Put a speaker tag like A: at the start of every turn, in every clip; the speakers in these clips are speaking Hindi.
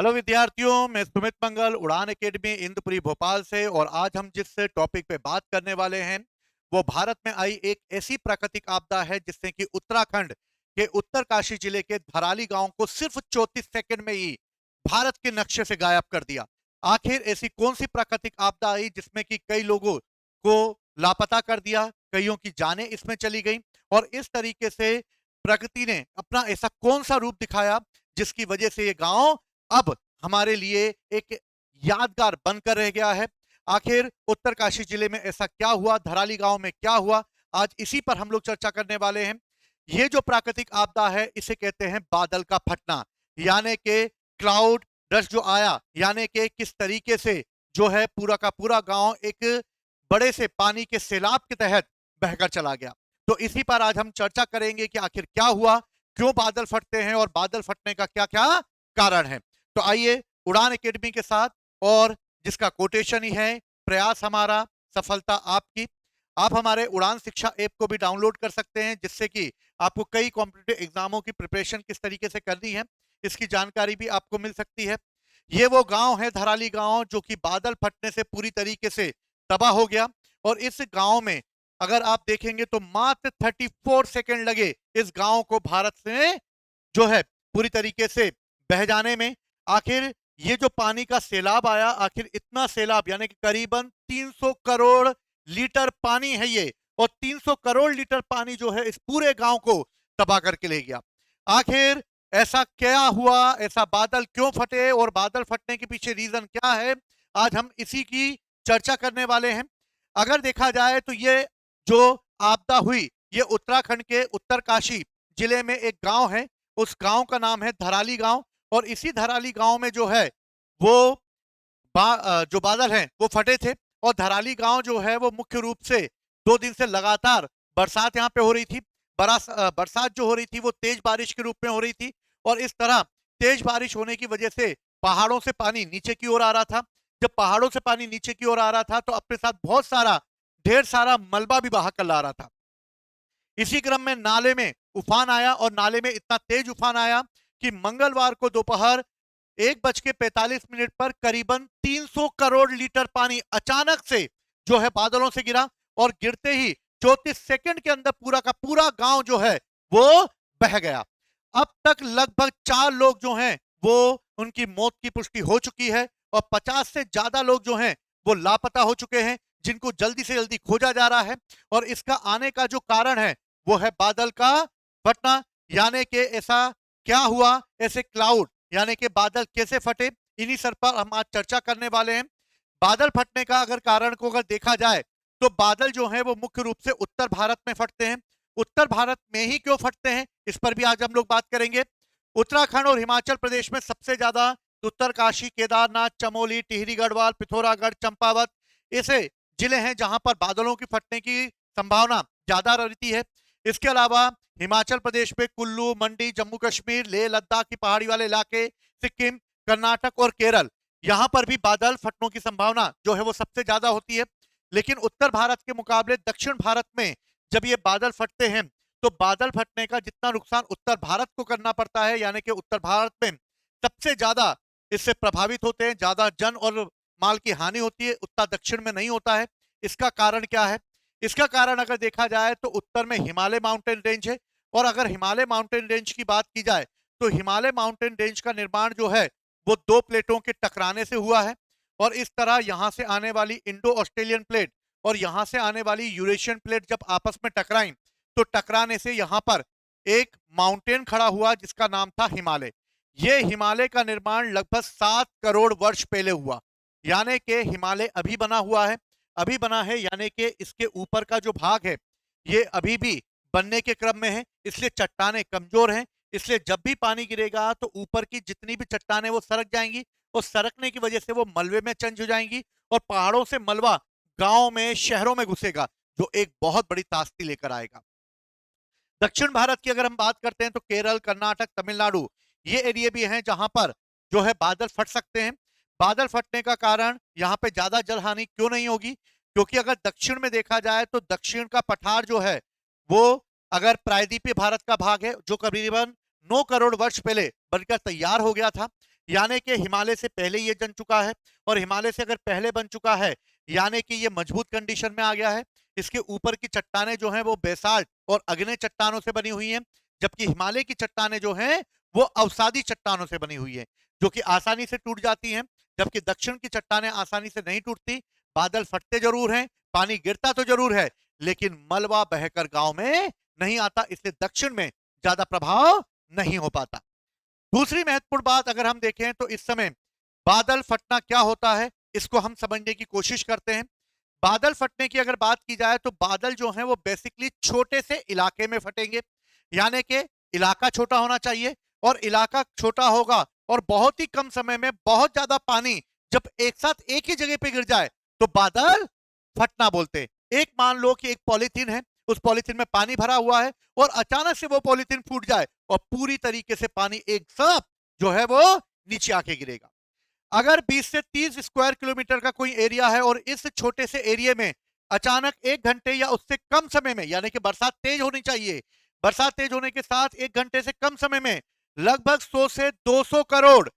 A: हेलो विद्यार्थियों, मैं सुमित मंगल उड़ान एकेडमी इंदुपुरी भोपाल से। और आज हम जिस टॉपिक पे बात करने वाले हैं वो भारत में आई एक ऐसी प्राकृतिक आपदा है जिसने कि उत्तराखंड के उत्तरकाशी जिले के धराली गांव को सिर्फ 34 सेकंड में ही भारत के नक्शे से गायब कर दिया। आखिर ऐसी कौन सी प्राकृतिक आपदा आई जिसमें कि कई लोगों को लापता कर दिया, कईयों की जानें इसमें चली गई, और इस तरीके से प्रकृति ने अपना ऐसा कौन सा रूप दिखाया जिसकी वजह से ये गांव अब हमारे लिए एक यादगार बनकर रह गया है। आखिर उत्तरकाशी जिले में ऐसा क्या हुआ, धराली गांव में क्या हुआ, आज इसी पर हम लोग चर्चा करने वाले हैं। ये जो प्राकृतिक आपदा है इसे कहते हैं बादल का फटना, यानी कि क्लाउड डस्ट जो आया, यानी कि किस तरीके से जो है पूरा का पूरा गांव एक बड़े से पानी के सैलाब के तहत बहकर चला गया। तो इसी पर आज हम चर्चा करेंगे कि आखिर क्या हुआ, क्यों बादल फटते हैं और बादल फटने का क्या क्या कारण है। तो आइए उड़ान एकेडमी के साथ, और जिसका कोटेशन ही है प्रयास हमारा सफलता आपकी। आप हमारे उड़ान शिक्षा ऐप को भी डाउनलोड कर सकते हैं जिससे कि आपको कई कॉम्पिटिटिव एग्जामों की प्रिपरेशन किस तरीके से करनी है इसकी जानकारी भी आपको मिल सकती है। ये वो गांव है धराली गांव जो कि बादल फटने से पूरी तरीके से तबाह हो गया। और इस गांव में अगर आप देखेंगे तो मात्र 34 सेकंड लगे इस गांव को भारत से जो है पूरी तरीके से बह जाने में। आखिर ये जो पानी का सैलाब आया, आखिर इतना सैलाब यानी कि करीबन 300 करोड़ लीटर पानी है ये, और 300 करोड़ लीटर पानी जो है इस पूरे गांव को तबाह करके ले गया। आखिर ऐसा क्या हुआ, ऐसा बादल क्यों फटे और बादल फटने के पीछे रीजन क्या है, आज हम इसी की चर्चा करने वाले हैं। अगर देखा जाए तो ये जो आपदा हुई ये उत्तराखंड के उत्तरकाशी जिले में एक गांव है, उस गांव का नाम है धराली गांव। और इसी धराली गांव में जो है वो जो बादल हैं वो फटे थे। और धराली गांव जो है वो मुख्य रूप से 2 दिन से लगातार बरसात यहाँ पे हो रही थी। बरसात जो हो रही थी वो तेज बारिश के रूप में हो रही थी, और इस तरह तेज बारिश होने की वजह से पहाड़ों से पानी नीचे की ओर आ रहा था। जब पहाड़ों से पानी नीचे की ओर आ रहा था तो अपने साथ बहुत सारा ढेर सारा मलबा भी बहा कर ला रहा था। इसी क्रम में नाले में उफान आया, और नाले में इतना तेज उफान आया कि मंगलवार को दोपहर 1:45 पर करीबन 300 करोड़ लीटर पानी अचानक से जो है बादलों से गिरा, और गिरते ही 34 सेकंड के अंदर पूरा का पूरा गांव जो है वो बह गया। अब तक लगभग 4 लोग जो हैं वो उनकी मौत की पुष्टि हो चुकी है, और 50 से ज्यादा लोग जो हैं वो लापता हो चुके हैं जिनको जल्दी से जल्दी खोजा जा रहा है। और इसका आने का जो कारण है वो है बादल का फटना, यानी कि ऐसा क्या हुआ, ऐसे क्लाउड यानी कि बादल कैसे फटे, इन्हीं सर पर हम आज चर्चा करने वाले हैं। बादल फटने का अगर कारण को अगर देखा जाए तो बादल जो है वो मुख्य रूप से उत्तर भारत में फटते हैं। उत्तर भारत में ही क्यों फटते हैं इस पर भी आज हम लोग बात करेंगे। उत्तराखंड और हिमाचल प्रदेश में सबसे ज्यादा उत्तरकाशी, केदारनाथ, चमोली, टिहरी गढ़वाल, पिथौरागढ़, चंपावत ऐसे जिले हैं जहां पर बादलों की फटने की संभावना ज्यादा रहती है। इसके अलावा हिमाचल प्रदेश में कुल्लू, मंडी, जम्मू कश्मीर, लेह लद्दाख की पहाड़ी वाले इलाके, सिक्किम, कर्नाटक और केरल, यहां पर भी बादल फटने की संभावना जो है वो सबसे ज्यादा होती है। लेकिन उत्तर भारत के मुकाबले दक्षिण भारत में जब ये बादल फटते हैं तो बादल फटने का जितना नुकसान उत्तर भारत को करना पड़ता है, यानी कि उत्तर भारत में सबसे ज्यादा इससे प्रभावित होते हैं, ज्यादा जन और माल की हानि होती है, उतना दक्षिण में नहीं होता है। इसका कारण क्या है? इसका कारण अगर देखा जाए तो उत्तर में हिमालय माउंटेन रेंज है। और अगर हिमालय माउंटेन रेंज की बात की जाए तो हिमालय माउंटेन रेंज का निर्माण जो है वो 2 प्लेटों के टकराने से हुआ है। और इस तरह यहां से आने वाली इंडो ऑस्ट्रेलियन प्लेट और यहां से आने वाली यूरेशियन प्लेट जब आपस में टकराई तो टकराने से यहां पर एक माउंटेन खड़ा हुआ जिसका नाम था हिमालय। ये हिमालय का निर्माण लगभग 7 करोड़ वर्ष पहले हुआ, यानी कि हिमालय अभी बना हुआ है। अभी बना है यानी कि इसके ऊपर का जो भाग है ये अभी भी बनने के क्रम में है, इसलिए चट्टानें कमजोर हैं। इसलिए जब भी पानी गिरेगा तो ऊपर की जितनी भी चट्टानें वो सरक जाएंगी, और सरकने की वजह से वो मलबे में चेंज हो जाएंगी, और पहाड़ों से मलबा गांव में, शहरों में घुसेगा, जो एक बहुत बड़ी तास्ती लेकर आएगा। दक्षिण भारत की अगर हम बात करते हैं तो केरल, कर्नाटक, तमिलनाडु ये एरिया भी हैं जहां पर जो है बादल फट सकते हैं। बादल फटने का कारण यहाँ पे ज्यादा जल हानि क्यों नहीं होगी, क्योंकि अगर दक्षिण में देखा जाए तो दक्षिण का पठार जो है वो अगर प्रायद्वीपीय भारत का भाग है जो करीबन 9 करोड़ वर्ष पहले बनकर तैयार हो गया था। यानी कि हिमालय से पहले ये जम चुका है, और हिमालय से अगर पहले बन चुका है यानी कि ये मजबूत कंडीशन में आ गया है। इसके ऊपर की चट्टानें जो हैं वो बेसाल्ट और अग्नि चट्टानों से बनी हुई हैं, जबकि हिमालय की चट्टानें जो हैं वो अवसादी चट्टानों से बनी हुई है, जो कि आसानी से टूट जाती हैं, जबकि दक्षिण की चट्टानें आसानी से नहीं टूटती। बादल फटते जरूर हैं, पानी गिरता तो जरूर है, लेकिन मलबा बहकर गांव में नहीं आता, इसलिए दक्षिण में ज्यादा प्रभाव नहीं हो पाता। दूसरी महत्वपूर्ण बात अगर हम देखें तो इस समय बादल फटना क्या होता है, इसको हम समझने की कोशिश करते हैं। बादल फटने की अगर बात की जाए तो बादल जो हैं वो बेसिकली छोटे से इलाके में फटेंगे, यानी कि इलाका छोटा होना चाहिए, और इलाका छोटा होगा और बहुत ही कम समय में बहुत ज्यादा पानी जब एक साथ एक ही जगह पे गिर जाए तो बादल फटना बोलते हैं। एक मान लो कि एक पॉलीथीन है, उस पॉलीथीन में पानी भरा हुआ है और अचानक से वो पॉलीथीन फूट जाए और पूरी तरीके से पानी एक साथ जो है वो नीचे आके गिरेगा। अगर 20 से 30 स्क्वायर किलोमीटर का कोई एरिया है और इस छोटे से एरिया में अचानक 1 घंटे या उससे कम समय में, यानी कि बरसात तेज होनी चाहिए, बरसात तेज होने के साथ 1 घंटे से कम समय में लगभग 100 से 200 करोड़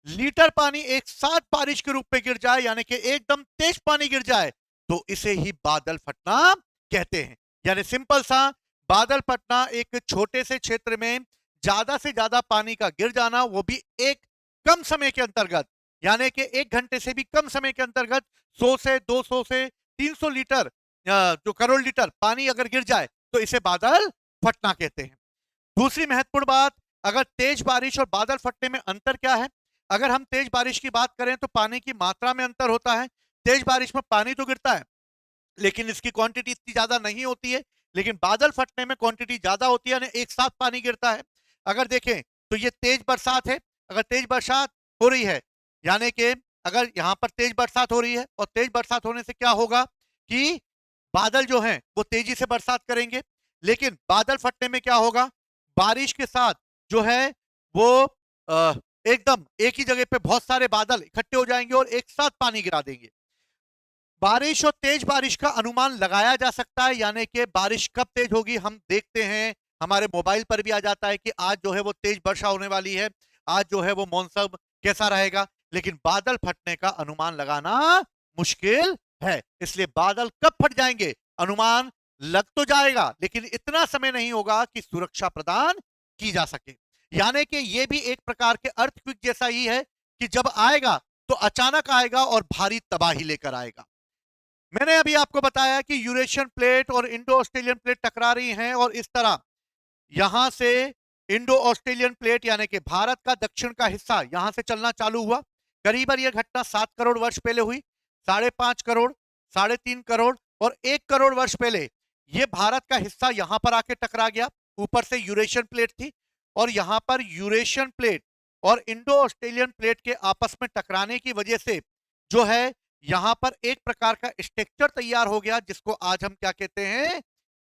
A: लीटर पानी एक साथ बारिश के रूप में गिर जाए, यानी कि एकदम तेज पानी गिर जाए, तो इसे ही बादल फटना कहते हैं। यानी सिंपल सा, बादल फटना एक छोटे से क्षेत्र में ज्यादा से ज्यादा पानी का गिर जाना, वो भी एक कम समय के अंतर्गत, यानी कि 1 घंटे से भी कम समय के अंतर्गत 100 से 200 से 300 लीटर जो करोड़ लीटर पानी अगर गिर जाए तो इसे बादल फटना कहते हैं। दूसरी महत्वपूर्ण बात, अगर तेज बारिश और बादल फटने में अंतर क्या है। अगर हम तेज बारिश की बात करें तो पानी की मात्रा में अंतर होता है। तेज बारिश में पानी तो गिरता है लेकिन इसकी क्वांटिटी इतनी ज्यादा नहीं होती है, लेकिन बादल फटने में क्वांटिटी ज्यादा होती है, यानी एक साथ पानी गिरता है। अगर देखें तो ये तेज बरसात है, अगर तेज बरसात हो रही है, यानी कि अगर यहां पर तेज बरसात हो रही है और तेज बरसात होने से क्या होगा कि बादल जो हैं वो तेजी से बरसात करेंगे, लेकिन बादल फटने में क्या होगा, बारिश के साथ जो है वो एकदम एक ही जगह पे बहुत सारे बादल इकट्ठे हो जाएंगे और एक साथ पानी गिरा देंगे। बारिश और तेज बारिश का अनुमान लगाया जा सकता है, यानी कि बारिश कब तेज होगी हम देखते हैं, हमारे मोबाइल पर भी आ जाता है कि आज जो है वो तेज वर्षा होने वाली है, आज जो है वो मौसम कैसा रहेगा, लेकिन बादल फटने का अनुमान लगाना मुश्किल है। इसलिए बादल कब फट जाएंगे अनुमान लग तो जाएगा, लेकिन इतना समय नहीं होगा कि सुरक्षा प्रदान की जा सके। यानी कि यह भी एक प्रकार के अर्थक्वेक जैसा ही है कि जब आएगा तो अचानक आएगा और भारी तबाही लेकर आएगा। मैंने अभी आपको बताया कि यूरेशियन प्लेट और इंडो ऑस्ट्रेलियन प्लेट टकरा रही हैं और इस तरह यहां से इंडो ऑस्ट्रेलियन प्लेट यानी कि भारत का दक्षिण का हिस्सा यहां से चलना चालू हुआ। करीबन यह घटना 7 करोड़ वर्ष पहले हुई, 5.5 करोड़, 3.5 करोड़ और 1 करोड़ वर्ष पहले यह भारत का हिस्सा यहां पर आके टकरा गया। ऊपर से यूरेशियन प्लेट थी और यहां पर यूरेशियन प्लेट और इंडो ऑस्ट्रेलियन प्लेट के आपस में टकराने की वजह से जो है यहां पर एक प्रकार का स्ट्रक्चर तैयार हो गया, जिसको आज हम क्या कहते हैं,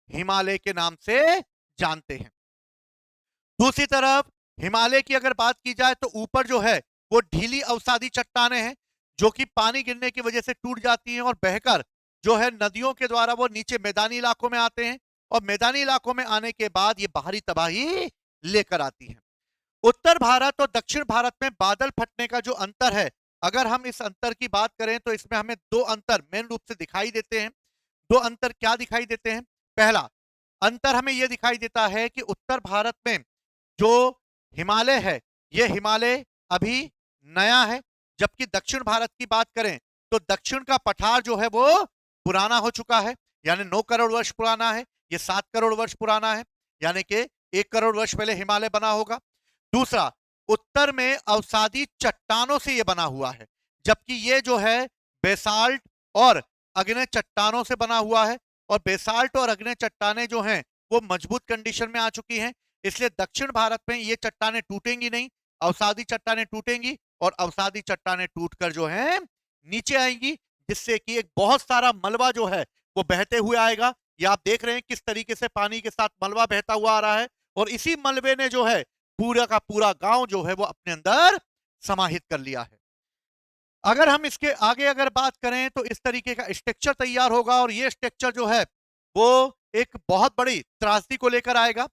A: हिमालय के नाम से जानते हैं। दूसरी तरफ हिमालय की अगर बात की जाए तो ऊपर जो है वो ढीली अवसादी चट्टानें हैं जो कि पानी गिरने की वजह से टूट जाती हैं और बहकर जो है नदियों के द्वारा वो नीचे मैदानी इलाकों में आते हैं, और मैदानी इलाकों में आने के बाद ये बाहरी तबाही लेकर आती हैं। उत्तर भारत और दक्षिण भारत में बादल फटने का जो अंतर है, अगर हम इस अंतर की बात करें तो इसमें हमें दो अंतर मेन रूप से दिखाई देते हैं। दो अंतर क्या दिखाई देते हैं। पहला अंतर हमें यह दिखाई देता है कि उत्तर भारत में जो हिमालय है यह हिमालय अभी नया है, जबकि दक्षिण भारत की बात करें तो दक्षिण का पठार जो है वो पुराना हो चुका है, यानी 9 करोड़ वर्ष पुराना है, यह 7 करोड़ वर्ष पुराना है, यानी कि 1 करोड़ वर्ष पहले हिमालय बना होगा। दूसरा, उत्तर में अवसादी चट्टानों से यह बना हुआ है, जबकि यह जो है बेसाल्ट और अग्नि चट्टानों से बना हुआ है, और बेसाल्ट और अग्नि चट्टानें जो हैं वो मजबूत कंडीशन में आ चुकी हैं। इसलिए दक्षिण भारत में ये चट्टानें टूटेंगी नहीं, अवसादी चट्टानें टूटेंगी और अवसादी चट्टानें टूटकर जो है नीचे आएंगी, जिससे कि एक बहुत सारा मलबा जो है वो बहते हुए आएगा। ये आप देख रहे हैं किस तरीके से पानी के साथ मलबा बहता हुआ आ रहा है, और इसी मलबे ने जो है पूरा का पूरा गांव जो है वो अपने अंदर समाहित कर लिया है। अगर हम इसके आगे अगर बात करें तो इस तरीके का स्ट्रक्चर तैयार होगा, और ये स्ट्रक्चर जो है वो एक बहुत बड़ी त्रासदी को लेकर आएगा।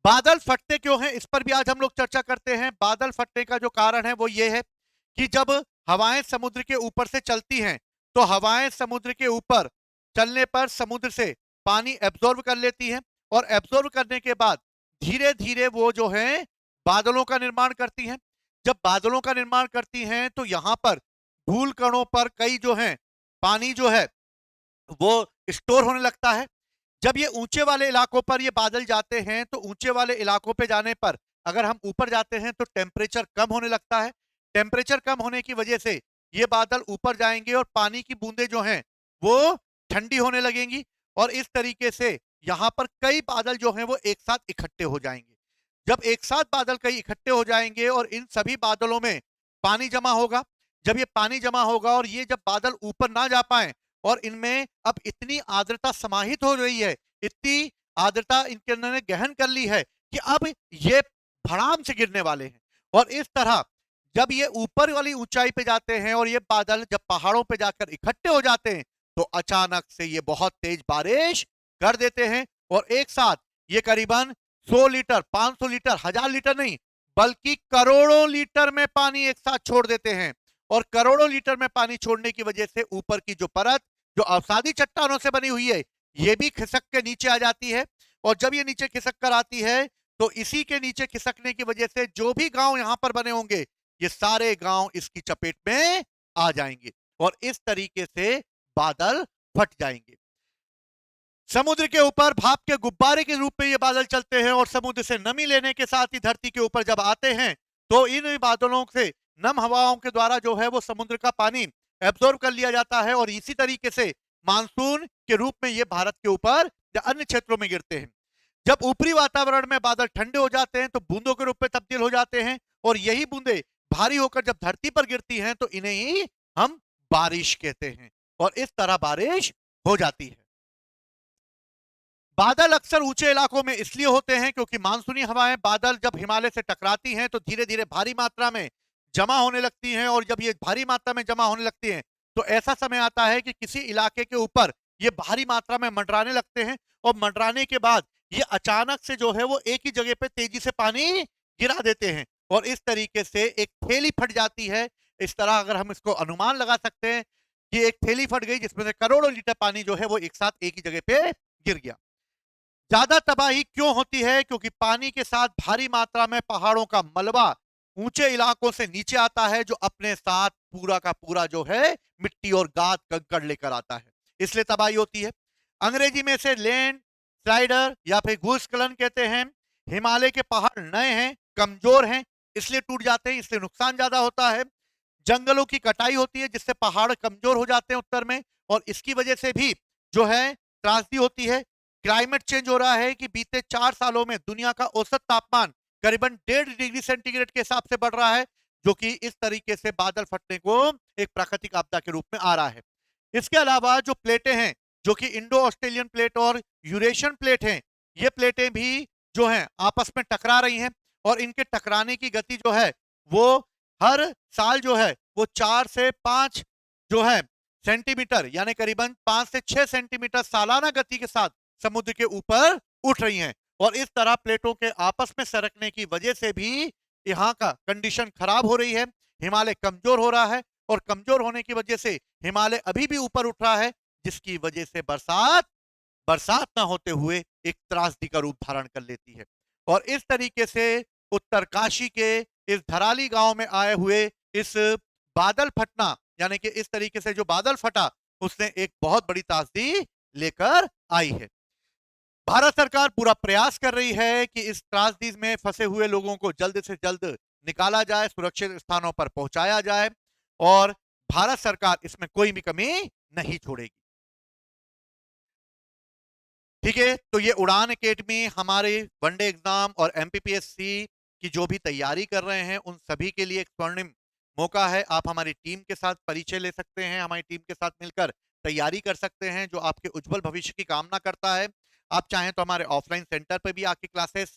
A: बादल फटते क्यों हैं, इस पर भी आज हम लोग चर्चा करते हैं। बादल फटने का जो कारण है वो ये है कि जब हवाएं समुद्र के ऊपर से चलती हैं, तो हवाएं समुद्र के ऊपर चलने पर समुद्र से पानी एब्जॉर्ब कर लेती हैं, और एब्जॉर्ब करने के बाद धीरे धीरे वो जो है बादलों का निर्माण करती हैं। जब बादलों का निर्माण करती हैं तो यहां पर धूल कणों पर कई जो है पानी जो है वो स्टोर होने लगता है। जब ये ऊंचे वाले इलाकों पर ये बादल जाते हैं, तो ऊंचे वाले इलाकों पे जाने पर अगर हम ऊपर जाते हैं तो टेम्परेचर कम होने लगता है। टेम्परेचर कम होने की वजह से ये बादल ऊपर जाएंगे और पानी की बूंदें जो हैं वो ठंडी होने लगेंगी, और इस तरीके से यहाँ पर कई बादल जो हैं वो एक साथ इकट्ठे हो जाएंगे। जब एक साथ बादल कई इकट्ठे हो जाएंगे और इन सभी बादलों में पानी जमा होगा, जब ये पानी जमा होगा और ये जब बादल ऊपर ना जा पाए, और इनमें अब इतनी आर्द्रता समाहित हो रही है, इतनी आर्द्रता इनके अंदर ने गहन कर ली है कि अब ये भड़ाम से गिरने वाले हैं। और इस तरह जब ये ऊपर वाली ऊंचाई पे जाते हैं और ये बादल जब पहाड़ों पे जाकर इकट्ठे हो जाते हैं, तो अचानक से ये बहुत तेज बारिश कर देते हैं, और एक साथ ये करीबन 100 लीटर, 500 लीटर, 1000 लीटर नहीं, बल्कि करोड़ों लीटर में पानी एक साथ छोड़ देते हैं। और करोड़ों लीटर में पानी छोड़ने की वजह से ऊपर की जो परत जो अवसादी चट्टानों से बनी हुई है, ये भी खिसक के नीचे आ जाती है। और जब ये नीचे खिसक कर आती है, तो इसी के नीचे खिसकने की वजह से जो भी गांव यहां पर बने होंगे, ये सारे गांव इसकी चपेट में आ जाएंगे, और इस तरीके से बादल फट जाएंगे। समुद्र के ऊपर भाप के गुब्बारे के रूप में ये बादल चलते हैं, और समुद्र से नमी लेने के साथ ही धरती के ऊपर जब आते हैं, तो इन बादलों से नम हवाओं के द्वारा जो है वो समुद्र का पानी एब्जॉर्ब कर लिया जाता है, और इसी तरीके से मानसून के रूप में ये भारत के ऊपर या अन्य क्षेत्रों में गिरते हैं। जब ऊपरी वातावरण में बादल ठंडे हो जाते हैं, तो बूंदों के रूप में तब्दील हो जाते हैं, और यही बूंदे भारी होकर जब धरती पर गिरती हैं, तो इन्हें ही हम बारिश कहते हैं, और इस तरह बारिश हो जाती है। बादल अक्सर ऊंचे इलाकों में इसलिए होते हैं क्योंकि मानसूनी हवाएं बादल जब हिमालय से टकराती हैं, तो धीरे धीरे भारी मात्रा में जमा होने लगती हैं, और जब ये भारी मात्रा में जमा होने लगती हैं, तो ऐसा समय आता है कि किसी इलाके के ऊपर ये भारी मात्रा में मंडराने लगते हैं, और मंडराने के बाद ये अचानक से जो है वो एक ही जगह पे तेजी से पानी गिरा देते हैं, और इस तरीके से एक थैली फट जाती है। इस तरह अगर हम इसको अनुमान लगा सकते हैं कि एक थैली फट गई जिसमें से करोड़ों लीटर पानी जो है वो एक साथ एक ही जगह पे गिर गया। ज्यादा तबाही क्यों होती है? क्योंकि पानी के साथ भारी मात्रा में पहाड़ों का मलबा ऊंचे इलाकों से नीचे आता है, जो अपने साथ पूरा का पूरा जो है मिट्टी और गाद कंकड़ लेकर आता है, इसलिए तबाही होती है। अंग्रेजी में से लैंड स्लाइडर या फिर भूस्खलन कहते हैं। हिमालय के पहाड़ नए हैं, कमजोर हैं, इसलिए टूट जाते हैं, इसलिए नुकसान ज्यादा होता है। जंगलों की कटाई होती है जिससे पहाड़ कमजोर हो जाते हैं उत्तर में, और इसकी वजह से भी जो है त्रासदी होती है। क्लाइमेट चेंज हो रहा है कि बीते 4 सालों में दुनिया का औसत तापमान करीबन 1.5 डिग्री सेंटीग्रेड के हिसाब से बढ़ रहा है, जो कि इस तरीके से बादल फटने को एक प्राकृतिक आपदा के रूप में आ रहा है। इसके अलावा जो प्लेटें हैं, जो कि इंडो ऑस्ट्रेलियन प्लेट और यूरेशियन प्लेट हैं, ये प्लेटें भी जो हैं आपस में टकरा रही हैं, और इनके टकराने की गति जो है वो हर साल जो है वो 4 से 5 जो है सेंटीमीटर, यानी करीबन 5 से 6 सेंटीमीटर सालाना गति के साथ समुद्र के ऊपर उठ रही हैं। और इस तरह प्लेटों के आपस में सरकने की वजह से भी यहाँ का कंडीशन खराब हो रही है, हिमालय कमजोर हो रहा है, और कमजोर होने की वजह से हिमालय अभी भी ऊपर उठ रहा है, जिसकी वजह से बरसात बरसात ना होते हुए एक त्रासदी का रूप धारण कर लेती है। और इस तरीके से उत्तरकाशी के इस धराली गांव में आए हुए इस बादल फटना, यानी कि इस तरीके से जो बादल फटा, उसने एक बहुत बड़ी त्रासदी लेकर आई है। भारत सरकार पूरा प्रयास कर रही है कि इस त्रासदी में फंसे हुए लोगों को जल्द से जल्द निकाला जाए, सुरक्षित स्थानों पर पहुंचाया जाए, और भारत सरकार इसमें कोई भी कमी नहीं छोड़ेगी। ठीक है, तो ये उड़ान एकेडमी हमारे वनडे एग्जाम और एमपीपीएससी की जो भी तैयारी कर रहे हैं, उन सभी के लिए एक स्वर्णिम मौका है। आप हमारी टीम के साथ परिचय ले सकते हैं, हमारी टीम के साथ मिलकर तैयारी कर सकते हैं, जो आपके उज्जवल भविष्य की कामना करता है। आप चाहें तो हमारे ऑफलाइन सेंटर पर भी आके क्लासेस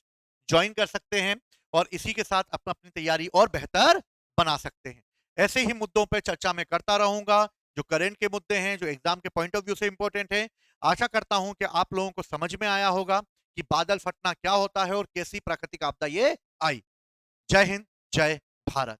A: ज्वाइन कर सकते हैं, और इसी के साथ अपना अपनी तैयारी और बेहतर बना सकते हैं। ऐसे ही मुद्दों पर चर्चा मैं करता रहूंगा, जो करंट के मुद्दे हैं, जो एग्जाम के पॉइंट ऑफ व्यू से इंपॉर्टेंट है। आशा करता हूं कि आप लोगों को समझ में आया होगा। कि बादल फटना क्या होता है और कैसी प्राकृतिक आपदा ये आई। जय हिंद, जय भारत।